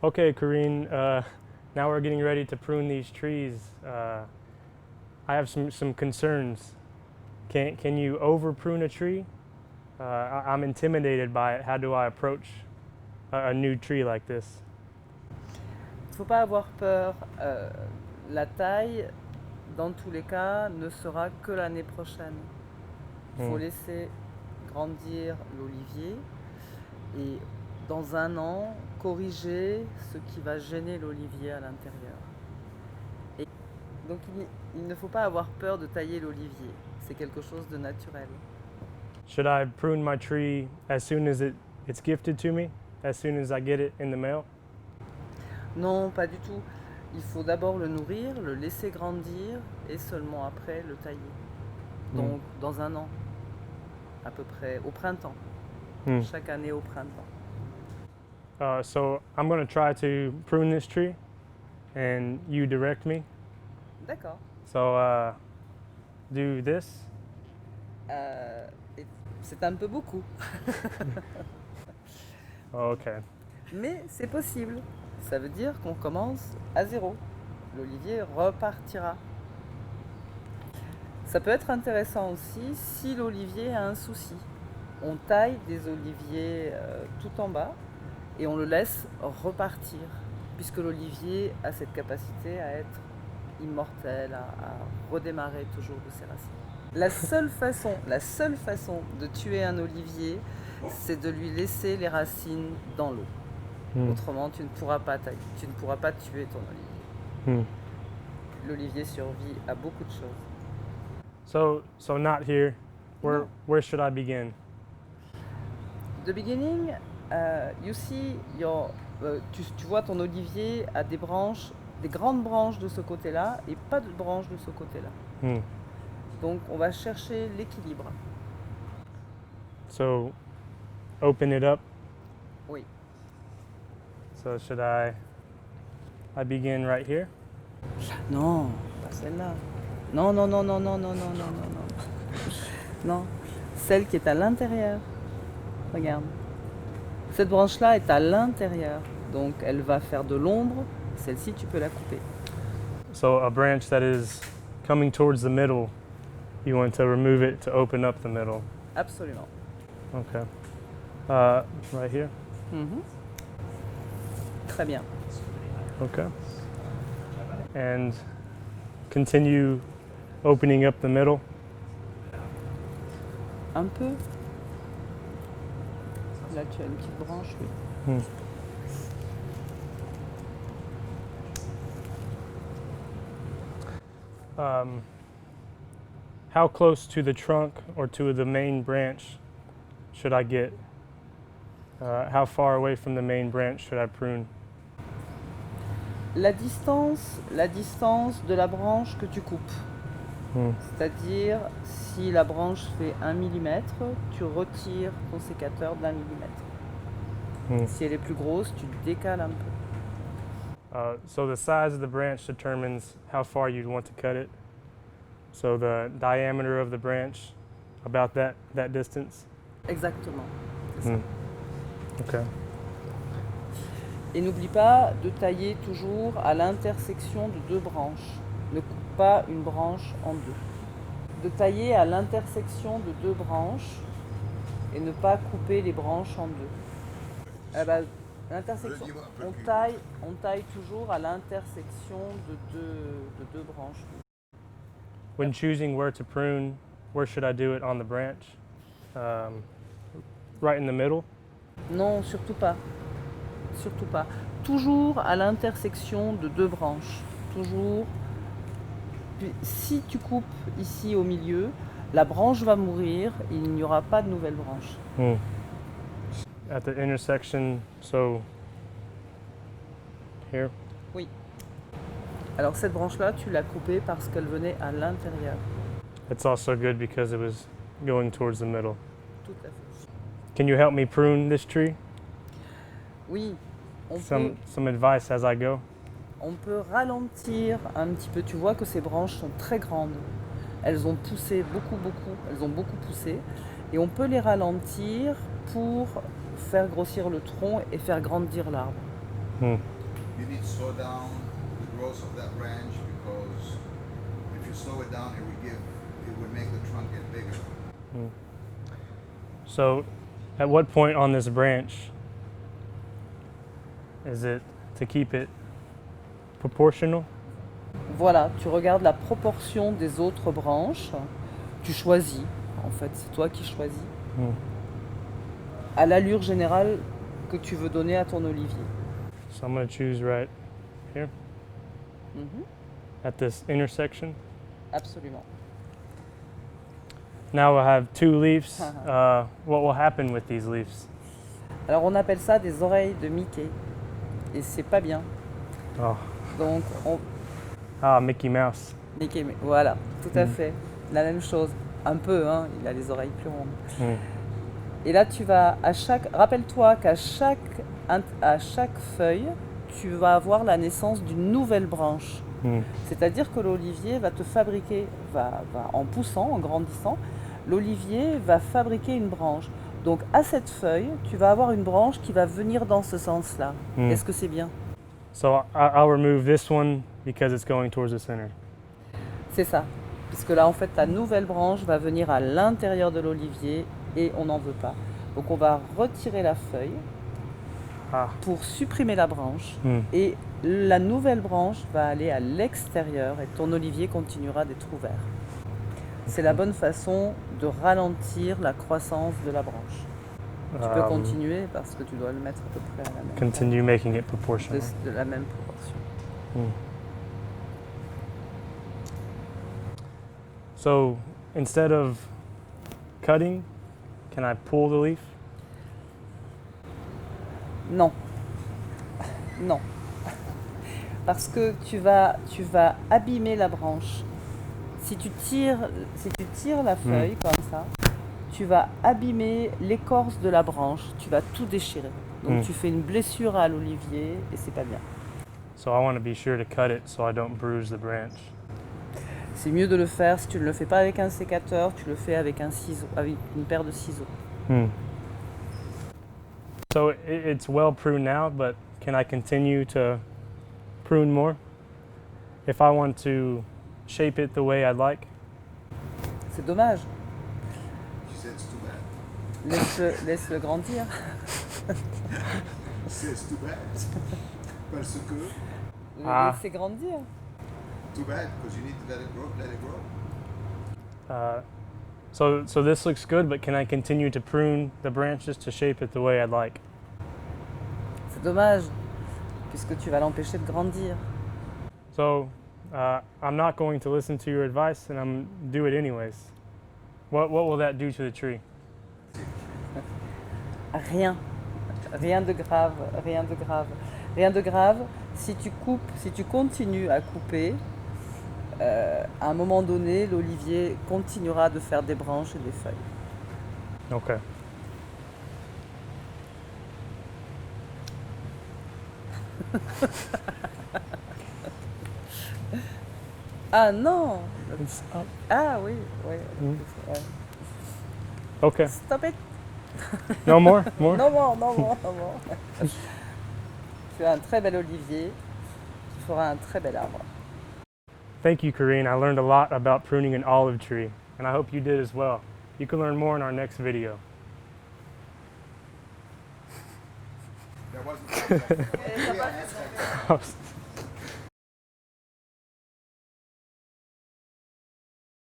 Okay, Corinne, now we're getting ready to prune these trees. I have some concerns. Can you over prune a tree? I'm intimidated by it. How do I approach a new tree like this? Il ne faut pas avoir peur. La taille, dans tous les cas, ne sera que l'année prochaine. Il faut laisser grandir l'olivier et dans un an, corriger ce qui va gêner l'olivier à l'intérieur. Et donc il ne faut pas avoir peur de tailler l'olivier. C'est quelque chose de naturel. Should I prune my tree as soon as it's gifted to me? As soon as I get it in the mail? Non, pas du tout. Il faut d'abord le nourrir, le laisser grandir et seulement après le tailler. Donc dans un an, à peu près, au printemps. Chaque année au printemps. So I'm going to try to prune this tree and you direct me. D'accord. So do this. C'est un peu beaucoup. Okay. Mais c'est possible. Ça veut dire qu'on commence à zéro. L'olivier repartira. Ça peut être intéressant aussi si l'olivier a un souci. On taille des oliviers tout en bas et on le laisse repartir, puisque l'olivier a cette capacité à être immortel, à redémarrer toujours de ses racines. La seule façon de tuer un olivier, c'est de lui laisser les racines dans l'eau. Autrement, tu ne pourras pas tuer ton olivier. L'olivier survit à beaucoup de choses. So not here. Where should I begin? The beginning, you see tu vois ton olivier a des branches, des grandes branches de ce côté-là et pas de branches de ce côté-là. Donc on va chercher l'équilibre. So open it up. Oui. So should I begin right here? Non, pas celle-là. Non. Non, celle qui est à l'intérieur. Regarde. Cette branche-là est à l'intérieur. Donc elle va faire de l'ombre. Celle-ci, tu peux la couper. So a branch that is coming towards the middle, you want to remove it to open up the middle. Absolument. Okay. Right here? Très bien. Okay. And continue opening up the middle. Un peu. Là, tu as une petite branche, oui. How close to the trunk or to the main branch should I get? How far away from the main branch should I prune? La distance de la branche que tu coupes. C'est-à-dire, si la branche fait 1 mm, tu retires ton sécateur d'1 mm. Si elle est plus grosse, tu décales un peu. So the size of the branch determines how far you'd want to cut it. So the diameter of the branch, about that distance. Exactement. C'est ça. Okay. Et n'oublie pas de tailler toujours à l'intersection de deux branches. Ne coupe pas une branche en deux. De tailler à l'intersection de deux branches et ne pas couper les branches en deux. L'intersection, on taille toujours à l'intersection de deux branches. When choosing where to prune, where should I do it on the branch? Right in the middle? Non, surtout pas. Surtout pas. Toujours à l'intersection de deux branches. Toujours. Puis, si tu coupes ici au milieu, la branche va mourir, il n'y aura pas de nouvelle branche. At the intersection, so here? Oui. Alors cette branche-là, tu l'as coupée parce qu'elle venait à l'intérieur. It's also good because it was going towards the middle. Tout à fait. Can you help me prune this tree? Oui. Some advice as I go? On peut ralentir un petit peu. Tu vois que ces branches sont très grandes. Elles ont poussé elles ont beaucoup poussé. Et on peut les ralentir pour faire grossir le tronc et faire grandir l'arbre. Hmm. You need to slow down the growth of that branch because if you slow it down, it would make the trunk get bigger. So, at what point on this branch is it to keep it proportional? Voilà, tu regardes la proportion des autres branches, tu choisis, en fait, c'est toi qui choisis, Hmm. à l'allure générale que tu veux donner à ton olivier. So I'm going to choose right here Mhm, at this intersection. absolument. Now we'll have 2 leaves. What will happen with these leaves? Alors on appelle ça des oreilles de Mickey, et c'est pas bien. Oh, Donc Mickey Mouse. Mickey, voilà, tout à Mhm. fait, la même chose, un peu, hein, il a les oreilles plus rondes. Hmm. Et là, tu vas rappelle-toi qu'à chaque feuille, tu vas avoir la naissance d'une nouvelle branche. Hmm. C'est-à-dire que l'olivier va te fabriquer, en poussant, en grandissant, l'olivier va fabriquer une branche. Donc à cette feuille, tu vas avoir une branche qui va venir dans ce sens-là. Hmm. Est-ce que c'est bien? So I'll remove this one because it's going towards the center. C'est ça. Puisque là, en fait, ta nouvelle branche va venir à l'intérieur de l'olivier et on n'en veut pas. Donc on va retirer la feuille Ah. pour supprimer la branche Hmm. et la nouvelle branche va aller à l'extérieur et ton olivier continuera d'être ouvert. C'est la bonne façon de ralentir la croissance de la branche. Tu peux continuer parce que tu dois le mettre à peu près à la même Continue making it proportional. de la même proportion. Hmm. So instead of cutting, can I pull the leaf? Non. Non. Parce que tu vas abîmer la branche. Si tu tires la feuille comme ça, tu vas abîmer l'écorce de la branche, tu vas tout déchirer. Donc tu fais une blessure à l'olivier et c'est pas bien. So I want to be sure to cut it so I don't bruise the branch. C'est mieux de le faire, si tu ne le fais pas avec un sécateur, tu le fais avec un ciseau, avec une paire de ciseaux. So it's well pruned now, but can I continue to prune more if I want to shape it the way I'd like? C'est dommage. She said it's too bad. Laisse-le grandir. She said it's too bad. Parce que, Laisse grandir. too bad, because you need to let it grow. So this looks good, but can I continue to prune the branches to shape it the way I'd like? C'est dommage, puisque tu vas l'empêcher de grandir. So I'm not going to listen to your advice, and I'm do it anyways. What will that do to the tree? Rien. Rien de grave, rien de grave. Rien de grave, si tu continues à couper, à un moment donné, l'olivier continuera de faire des branches et des feuilles. Okay. Ah non! It's up. Ah oui, oui. Ouais. Okay. Stop it! No more? More? Non, non, non, non, non. Tu as un très bel olivier, tu feras un très bel arbre. Thank you, Corinne. I learned a lot about pruning an olive tree, and I hope you did as well. You can learn more in our next video. That wasn't. I was